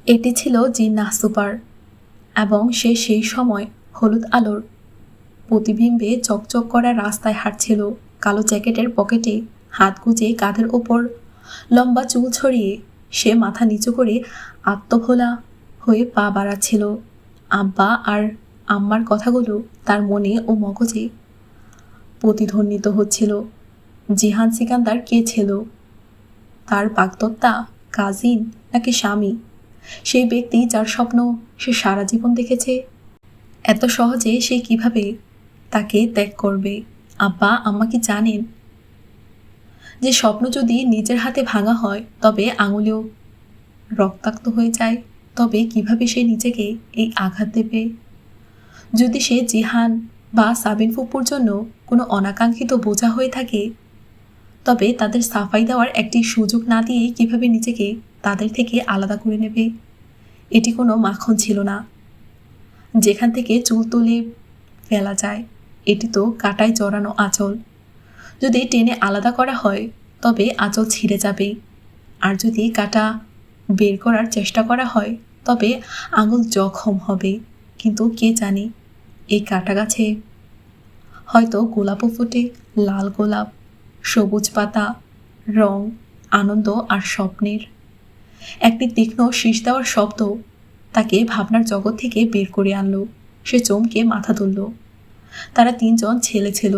এটি ছিল জিন্নাহ সুপার এবং সে সেই সময় হলুদ আলোর প্রতিবিম্বে চকচক করা রাস্তায় হাঁটছিল। কালো জ্যাকেটের পকেটে হাত গুজে কাঁধের ওপর লম্বা চুল ছড়িয়ে সে মাথা নিচু করে আত্মভোলা হয়ে পা বাড়াচ্ছিল। আব্বা আর আম্মার কথাগুলো তার মনে ও মগজে প্রতিধ্বনিত হচ্ছিল। জিহান সিকান্দার কে ছিল? তার বাগদত্তা, কাজিন নাকি স্বামী? সেই ব্যক্তি যার স্বপ্ন সে সারা জীবন দেখেছে। এত সহজে সে কিভাবে তাকে ত্যাগ করবে? আব্বা আম্মা কি জানেন যে স্বপ্ন যদি নিজের হাতে ভাঙা হয় তবে আঙুলেও রক্তাক্ত হয়ে যায়? তবে কিভাবে সে নিজেকে এই আঘাত দেবে? যদি সে জিহান বা সাবিন ফুপুর জন্য কোনো অনাকাঙ্ক্ষিত বোঝা হয়ে থাকে, তবে তাদের সাফাই দেওয়ার একটি সুযোগ না দিয়েই কিভাবে নিজেকে তাদের থেকে আলাদা করে নেবে? এটি কোনো মাখন ছিল না যেখান থেকে চুল তুলে ফেলা যায়। এটি তো কাঁটায় জড়ানো আঁচল। যদি টেনে আলাদা করা হয় তবে আঁচল ছিঁড়ে যাবে, আর যদি কাঁটা বের করার চেষ্টা করা হয় তবে আঙুল জখম হবে। কিন্তু কে জানে, এই কাঁটা গাছে হয়তো গোলাপও ফোটে, লাল গোলাপ, সবুজ পাতা, রং, আনন্দ আর স্বপ্নের। একটি তীক্ষ্ণ শীষ দেওয়ার শব্দ তাকে ভাবনার জগৎ থেকে বের করে আনলো। সে চমকে মাথা তুলল। তারা তিনজন ছেলে ছিল,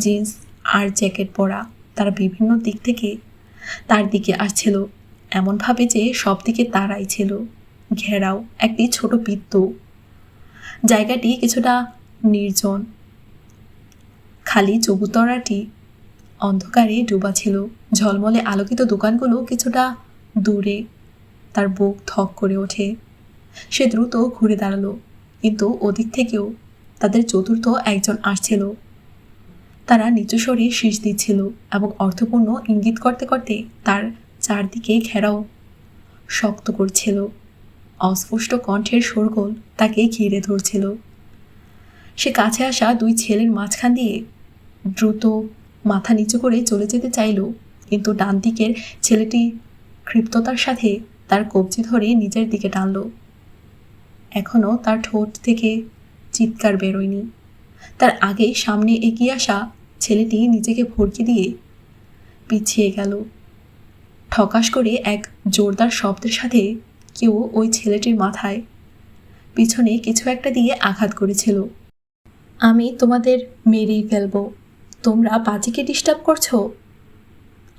জিন্স আর জ্যাকেট পরা। তারা বিভিন্ন দিক থেকে তার দিকে আসছিল, এমনভাবে যে সব দিকে তারাই ছিল। ঘেরাও একটি ছোট বৃত্ত। জায়গাটি কিছুটা নির্জন, খালি চবুতরাটি অন্ধকারে ডুবা ছিল। ঝলমলে আলোকিত দোকানগুলো কিছুটা দূরে। তার বুক ধক করে ওঠে। সে দ্রুত ঘুরে দাঁড়ালো, কিন্তু ওদিক থেকেও তাদের চতুর্থ একজন আসছিল। তারা নিচু স্বরে শীষ দিচ্ছিল এবং অর্থপূর্ণ ইঙ্গিত করতে করতে তার চারদিকে ঘেরাও শক্ত করছিল। অস্পষ্ট কণ্ঠের শোরগোল তাকে ঘিরে ধরছিল। সে কাছে আসা দুই ছেলের মাঝখান দিয়ে দ্রুত মাথা নিচু করে চলে যেতে চাইল, কিন্তু ডান দিকের ছেলেটি ক্ষিপ্ততার সাথে তার কবজি ধরে নিজের দিকে টানল। এখনও তার ঠোঁট থেকে চিৎকার বেরোয়নি। তার আগেই সামনে এগিয়ে আসা ছেলেটি নিজেকে ভড়কে দিয়ে পিছিয়ে গেল। ঠকাস করে এক জোরদার শব্দের সাথে কেউ ওই ছেলেটির মাথায় পিছনে কিছু একটা দিয়ে আঘাত করেছিল। আমি তোমাদের মেরেই ফেলব। তোমরা বাজিকে ডিস্টার্ব করছো।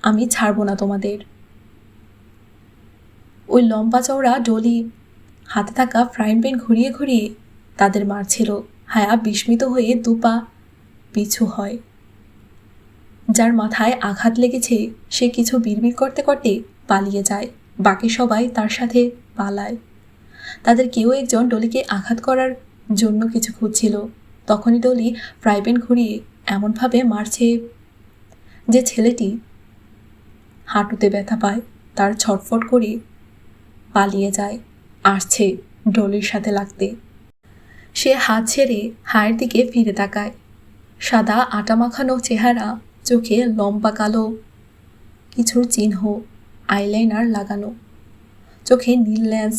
আমি ছাড়বো না তোমাদের। ওই লম্বা চওড়া ডলি হাতে থাকা ফ্রাইং প্যান ঘুরিয়ে ঘুরিয়ে তাদের মারছিল। হায়া বিস্মিত হয়ে দুপা পিছু হয়। যার মাথায় আঘাত লেগেছে সে কিছু বিড়বিড় করতে করতে পালিয়ে যায়। বাকি সবাই তার সাথে পালায়। তাদের কেউ একজন ডলিকে আঘাত করার জন্য কিছু খুঁজছিল। তখনই ডলি ফ্রাই প্যান ঘুরিয়ে এমনভাবে মারছে যে ছেলেটি হাঁটুতে ব্যথা পায়। তার ছটফট করে পালিয়ে যায়, আসছে ডলির সাথে লাগতে। সে হাত ছেড়ে হায়ের দিকে ফিরে তাকায়। সাদা আটা মাখানো চেহারা, চোখে লম্বা কালো কিছুর চিহ্ন, আইলাইনার লাগানো, চোখে নীল লেন্স,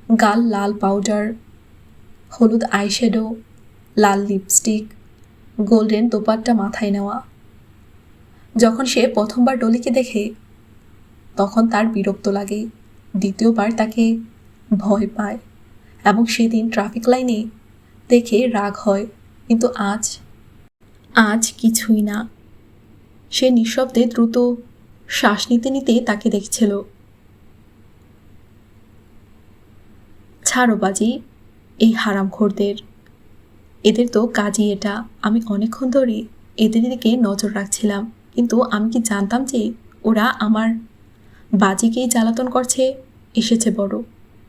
গাল লাল পাউডার, হলুদ আইশ্যাডো, লাল লিপস্টিক, গোল্ডেন দোপাট্টা মাথায় নেওয়া। যখন সে প্রথমবার ডলিকে দেখে তখন তার বিরক্ত লাগে, দ্বিতীয়বার তাকে ভয় পায় এবং সেদিন ট্রাফিক লাইনে দেখে রাগ হয়। কিন্তু আজ কিছুই না। সে নিঃশব্দে দ্রুত শ্বাস নিতে নিতে তাকে দেখছিল। ছাড়ো বাজি, এই হারামখোরদের। এদের তো কাজই এটা। আমি অনেকক্ষণ ধরে এদের দিকে নজর রাখছিলাম, কিন্তু আমি কি জানতাম যে ওরা আমার বাজিকেই জ্বালাতন করছে। এসেছে বড়।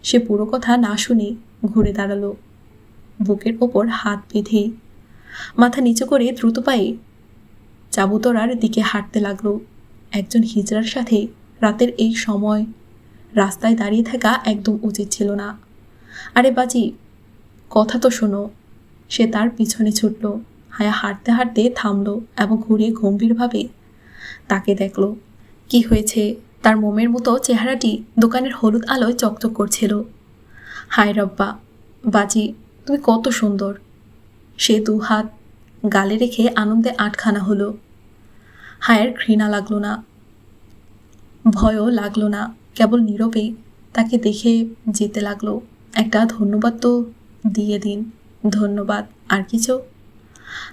সে পুরো কথা না শুনে ঘুরে দাঁড়ালো, বুকের ওপর হাত বেঁধে মাথা নিচু করে দ্রুত পায়ে চাবুতরার দিকে হাঁটতে লাগলো। একজন হিজড়ার সাথে রাতের এই সময় রাস্তায় দাঁড়িয়ে থাকা একদম উচিত ছিল না। আরে বাজি, কথা তো শোনো। সে তার পিছনে ছুটল। হায়া হাঁটতে হাঁটতে থামলো এবং ঘুরে গম্ভীরভাবে তাকে দেখল। কি হয়েছে? তার মোমের মতো চেহারাটি দোকানের হলুদ আলোয় চকচক করছিল। হায় রব্বা, বাজি তুমি কত সুন্দর। সে 2 হাত গালে রেখে আনন্দে আটখানা হলো। হায়ের ঘৃণা লাগলো না, ভয়ও লাগলো না, কেবল নীরবেই তাকে দেখে যেতে লাগলো। একটা ধন্যবাদ তো দিয়ে দিন। ধন্যবাদ, আর কিছু?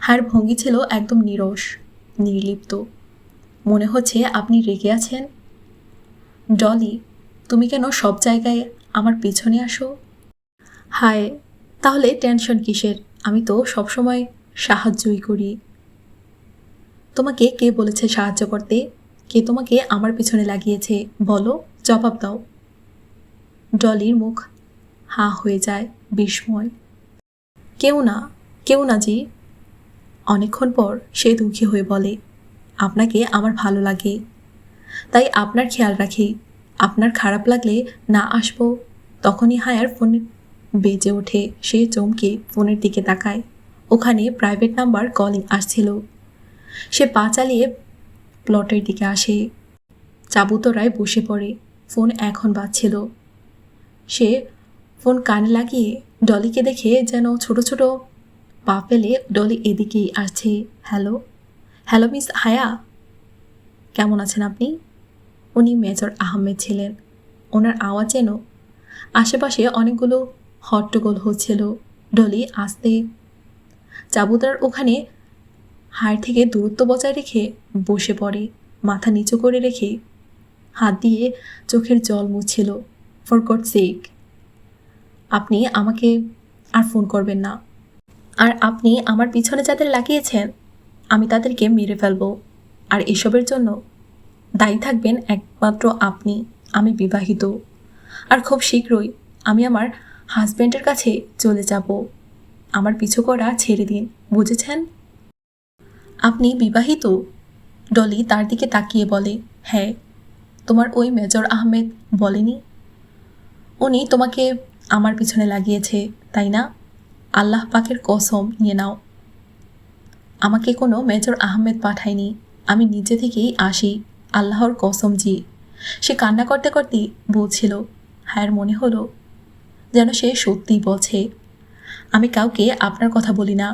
হায়ের ভঙ্গি ছিল একদম নিরস, নির্লিপ্ত। মনে হচ্ছে আপনি রেগে আছেন। ডলি, তুমি কেন সব জায়গায় আমার পিছনে আসো? হায়, তাহলে টেনশন কিসের? আমি তো সবসময় সাহায্যই করি। তোমাকে কে বলেছে সাহায্য করতে? কে তোমাকে আমার পিছনে লাগিয়েছে বলো, জবাব দাও। ডলির মুখ হাঁ হয়ে যায় বিস্ময়। কেউ না, কেউ না জি। অনেকক্ষণ পর সে দুঃখী হয়ে বলে, আপনাকে আমার ভালো লাগে, তাই আপনার খেয়াল রাখি। আপনার খারাপ লাগলে না আসবো। তখনই হায়ার ফোন বেজে ওঠে। সে চমকে ফোনের দিকে তাকায়। ওখানে প্রাইভেট নাম্বার কলিং আসছিল। সে পা চালিয়ে প্লটের দিকে আসে। চাবুতোরায় বসে পড়ে। ফোন এখন বাজছিল। সে ফোন কানে লাগিয়ে ডলিকে দেখে যেন ছোট ছোট পা ফেলে ডলি এদিকেই আসছে। হ্যালো, হ্যালো মিস হায়া, কেমন আছেন আপনি? উনি মেজর আহমেদ ছিলেন। ওনার আওয়াজ যেন আশেপাশে অনেকগুলো হট্টগোল হচ্ছিল। ডলি আসতে চাবুতার ওখানে হাড় থেকে দূরত্ব বজায় রেখে বসে পড়ে। মাথা নিচু করে রেখে হাত দিয়ে চোখের জল মুছছিল। ফর গড সেক, আপনি আমাকে আর ফোন করবেন না। আর আপনি আমার পিছনে যাদের লাগিয়েছেন, আমি তাদেরকে মেরে ফেলব। আর এসবের জন্য দায়ী থাকবেন একমাত্র আপনি। আমি বিবাহিত, আর খুব শীঘ্রই আমি আমার হাজব্যান্ডের কাছে চলে যাব। আমার পিছু করা ছেড়ে দিন, বুঝেছেন? আপনি বিবাহিত? ডলি তার দিকে তাকিয়ে বলে, হ্যাঁ। তোমার ওই মেজর আহমেদ বলেনি? উনি তোমাকে আমার পিছনে লাগিয়েছে, তাই না? আল্লাহ পাকের কসম নিয়ে নাও, আমাকে কোনো মেজর আহমেদ পাঠায়নি। আমি নিজে থেকেই আসি, আল্লাহর কসম জি। সে কান্না করতে করতেই বলছিল। হায়ের মনে হলো যেন সে সত্যিই বলছে, আমি কাউকে আপনার কথা বলি না,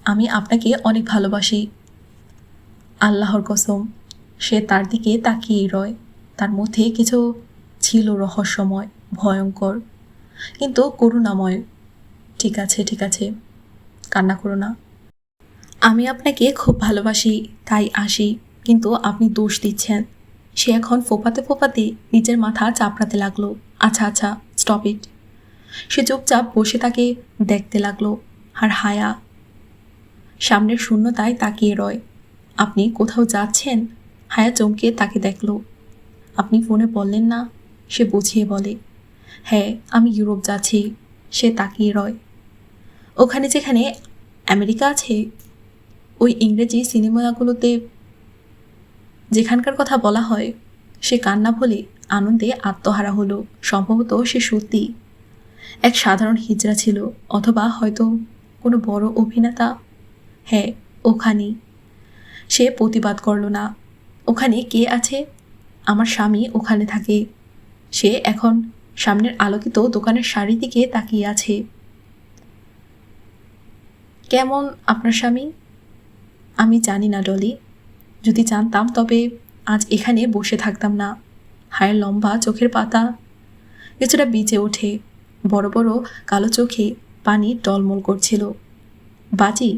আমি আপনাকে অনেক ভালোবাসি, আল্লাহর কসম। সে তার দিকে তাকিয়েই রয়। তার মধ্যে কিছু ছিল রহস্যময়, ভয়ঙ্কর, কিন্তু করুণাময়। ঠিক আছে, ঠিক আছে, কান্না করো না। আমি আপনাকে খুব ভালোবাসি, তাই আসি, কিন্তু আপনি দোষ দিচ্ছেন। সে এখন ফোপাতে ফোপাতে নিজের মাথা চাপড়াতে লাগলো। আচ্ছা আচ্ছা, স্টপ ইট। সে চুপচাপ বসে তাকে দেখতে লাগলো। আর হায়া সামনের শূন্যতায় তাকিয়ে রয়। আপনি কোথাও যাচ্ছেন? হায়া চমকে তাকে দেখল। আপনি ফোনে বললেন না? সে বুঝিয়ে বলে, হ্যাঁ আমি ইউরোপ যাচ্ছি। সে তাকিয়ে রয়। ওখানে যেখানে আমেরিকা আছে, ওই ইংরেজি সিনেমাগুলোতে যেখানকার কথা বলা হয়। সে কান্না বলে আনন্দে আত্মহারা হলো। সম্ভবত সে সত্যি এক সাধারণ হিজড়া ছিল, অথবা হয়তো কোনো বড় অভিনেতা। হ্যাঁ, ওখানেই। সে প্রতিবাদ করল না। ওখানে কে আছে? আমার স্বামী ওখানে থাকে। সে এখন সামনের আলোকিত দোকানের শাড়ির দিকে তাকিয়ে আছে। কেমন আপনার স্বামী? আমি জানি না ডলি। যদি জানতাম তবে আজ এখানে বসে থাকতাম না। হায়ের লম্বা চোখের পাতা কিছুটা বিচে ওঠে। বড় বড় কালো চোখে পানি টলমল করছিল। বাজি,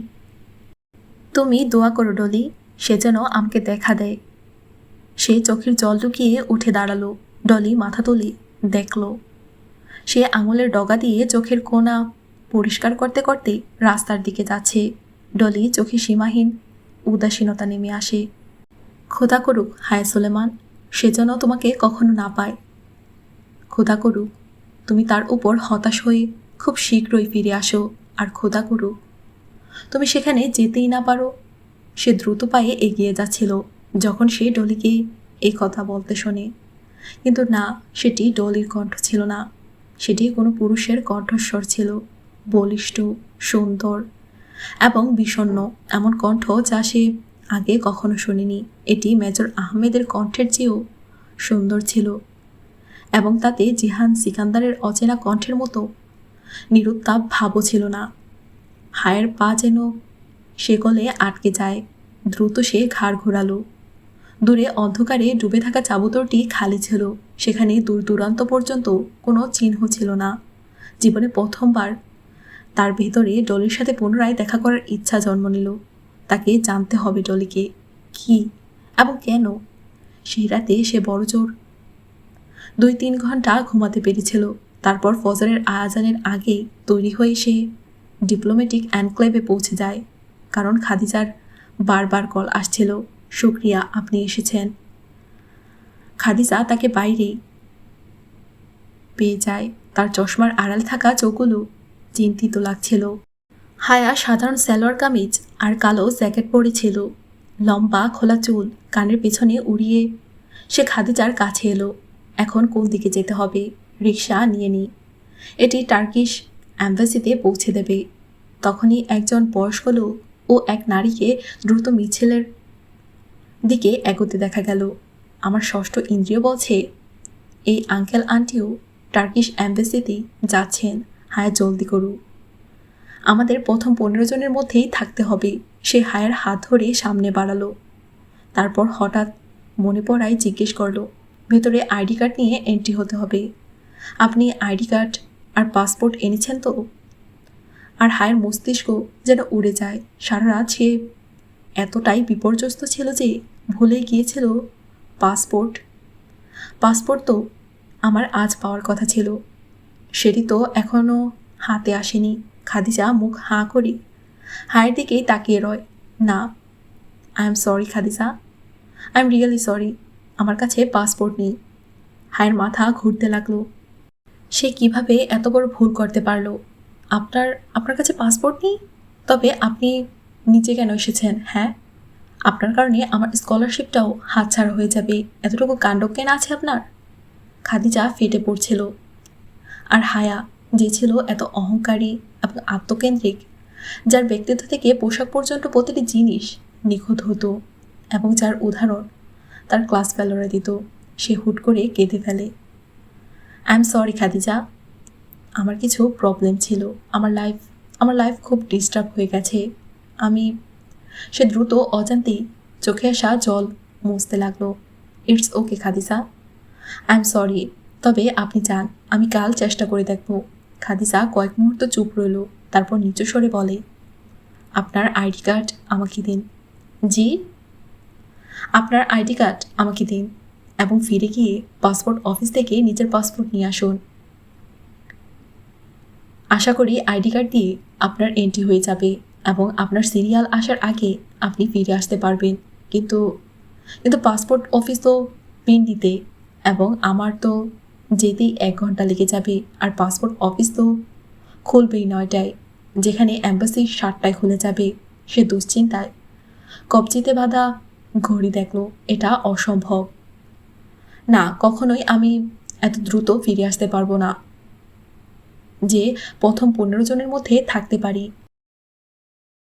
তুমি দোয়া করো ডলি, সে যেন আমাকে দেখা দেয়। সে চোখের জল লুকিয়ে উঠে দাঁড়ালো। ডলি মাথা তুলে দেখল। সে আঙুলের ডগা দিয়ে চোখের কোণা পরিষ্কার করতে করতে রাস্তার দিকে যাচ্ছে। ডলি চোখে সীমাহীন উদাসীনতা নেমে আসে। খোদা করুক হায় সুলেমান, সে যেন তোমাকে কখনো না পায়। খোদা করুক তুমি তার উপর হতাশ হয়ে খুব শীঘ্রই ফিরে আসো। আর খোদা করুক তুমি সেখানে যেতেই না পারো। সে দ্রুত পায়ে এগিয়ে যাচ্ছিল যখন সে ডলিকে এই কথা বলতে শোনে। কিন্তু না, সেটি ডলির কণ্ঠ ছিল না। সেটি কোনো পুরুষের কণ্ঠস্বর ছিল, বলিষ্ঠ, সুন্দর এবং বিষণ্ণ। এমন কণ্ঠ যা সে আগে কখনো শোনেনি। এটি মেজর আহমেদের কণ্ঠের চেয়েও সুন্দর ছিল, এবং তাতে জিহান সিকান্দারের অচেনা কণ্ঠের মতো নিরুত্তাপ ভাবও ছিল না। হায়ের পা যেন শেকলে আটকে যায়। দ্রুত সে ঘাড় ঘোরালো। দূরে অন্ধকারে ডুবে থাকা চাবুতরটি খালি ছিল। সেখানে দূর দূরান্ত পর্যন্ত কোনো চিহ্ন ছিল না। জীবনে প্রথমবার তার ভেতরে ডলির সাথে পুনরায় দেখা করার ইচ্ছা জন্ম নিল। তাকে জানতে হবে ডলিকে কি এবং কেন। সেই রাতে সে বড়জোর 2-3 ঘন্টা ঘুমাতে পেরেছিল। তারপর ফজরের আয়াজানের আগেই তৈরি হয়ে সে ডিপ্লোম্যাটিক এনক্লেভে পৌঁছে যায়। কারণ খাদিজার বারবার কল আসছিল, শুক্রিয়া আপনি এসেছেন। খাদিজা তাকে বাইরেই পেয়ে যায়। তার চশমার আড়াল থাকা চোখগুলো চিন্তিত লাগছিল। হায়া সাধারণ সালোয়ার কামিজ আর কালো জ্যাকেট পরেছিল। লম্বা খোলা চুল কানের পেছনে উড়িয়ে সে খাদিজার কাছে এলো। এখন কোন দিকে যেতে হবে? রিক্সা নিয়ে নি, এটি টার্কিশ অ্যাম্বাসিতে পৌঁছে দেবে। তখনই একজন বয়স্ক লোক ও এক নারীকে দ্রুত মিছিলের দিকে এগোতে দেখা গেল। আমার ষষ্ঠ ইন্দ্রিয় বলছে এই আঙ্কেল আন্টিও টার্কিশ অ্যাম্বাসিতেই যাচ্ছেন। হায়া জলদি করু, আমাদের প্রথম 15 জনের মধ্যেই থাকতে হবে। সে হায়ার হাত ধরে সামনে বাড়ালো। তারপর হঠাৎ মনে পড়ায় জিজ্ঞেস করলো, ভেতরে আইডি কার্ড নিয়ে এন্ট্রি হতে হবে। আপনি আইডি কার্ড আর পাসপোর্ট এনেছেন তো? আর হায়ের মস্তিষ্ক যেন উড়ে যায়। সারা রাত সে এতটাই বিপর্যস্ত ছিল যে ভুলে গিয়েছিল পাসপোর্ট তো আমার আজ পাওয়ার কথা ছিল, সেটি তো এখনও হাতে আসেনি। খাদিজা মুখ হাঁ করি হায়ের দিকেই তাকিয়ে রয়। না, I am sorry Khadija, I am really sorry, আমার কাছে পাসপোর্ট নেই। হায়ের মাথা ঘুরতে লাগলো। সে কিভাবে এত বড় ভুল করতে পারলো? আপনার কাছে পাসপোর্ট নেই? তবে আপনি নিচে কেন এসেছেন? হ্যাঁ, আপনার কারণে আমার স্কলারশিপটাও হাতছাড়া হয়ে যাবে। এতটুকু কাণ্ডজ্ঞান আছে আপনার? খাদিজা ফেটে পড়ছিল। আর হায়া যে ছিল এত অহংকারী এবং আত্মকেন্দ্রিক, যার ব্যক্তিত্ব থেকে পোশাক পর্যন্ত প্রতিটি জিনিস নিখুঁত হতো এবং যার উদাহরণ তার ক্লাস ফেলোরা দিত, সে হুট করে কেঁদে ফেলে। আই এম সরি খাদিজা, আমার কিছু প্রবলেম ছিল। আমার লাইফ খুব ডিস্টার্ব হয়ে গেছে। সে দ্রুত অজান্তেই চোখে আসা জল মুছতে লাগলো। It's okay Khadija, I am sorry, তবে আপনি যান, আমি কাল চেষ্টা করে দেখব। খাদিজা কয়েক মুহূর্ত চুপ রইল। তারপর নিচু স্বরে বলে, আপনার আইডি কার্ড আমাকে দিন। জি? আপনার আইডি কার্ড আমাকে দিন এবং ফিরে গিয়ে পাসপোর্ট অফিস থেকে নিজের পাসপোর্ট নিয়ে আসুন। আশা করি আইডি কার্ড দিয়ে আপনার এন্ট্রি হয়ে যাবে এবং আপনার সিরিয়াল আসার আগে আপনি ফিরে আসতে পারবেন। কিন্তু পাসপোর্ট অফিস তো পিন দিতে এবং আমার তো যেতেই 1 ঘন্টা লেগে যাবে। আর পাসপোর্ট অফিস তো খুলবেই 9টায়, যেখানে অ্যাম্বাসি 7টায় খুলে যাবে। সে দুশ্চিন্তায় কবজিতে বাঁধা ঘড়ি দেখল। এটা অসম্ভব। না, কখনোই আমি এত দ্রুত ফিরে আসতে পারবো না যে প্রথম 15 জনের মধ্যে থাকতে পারি।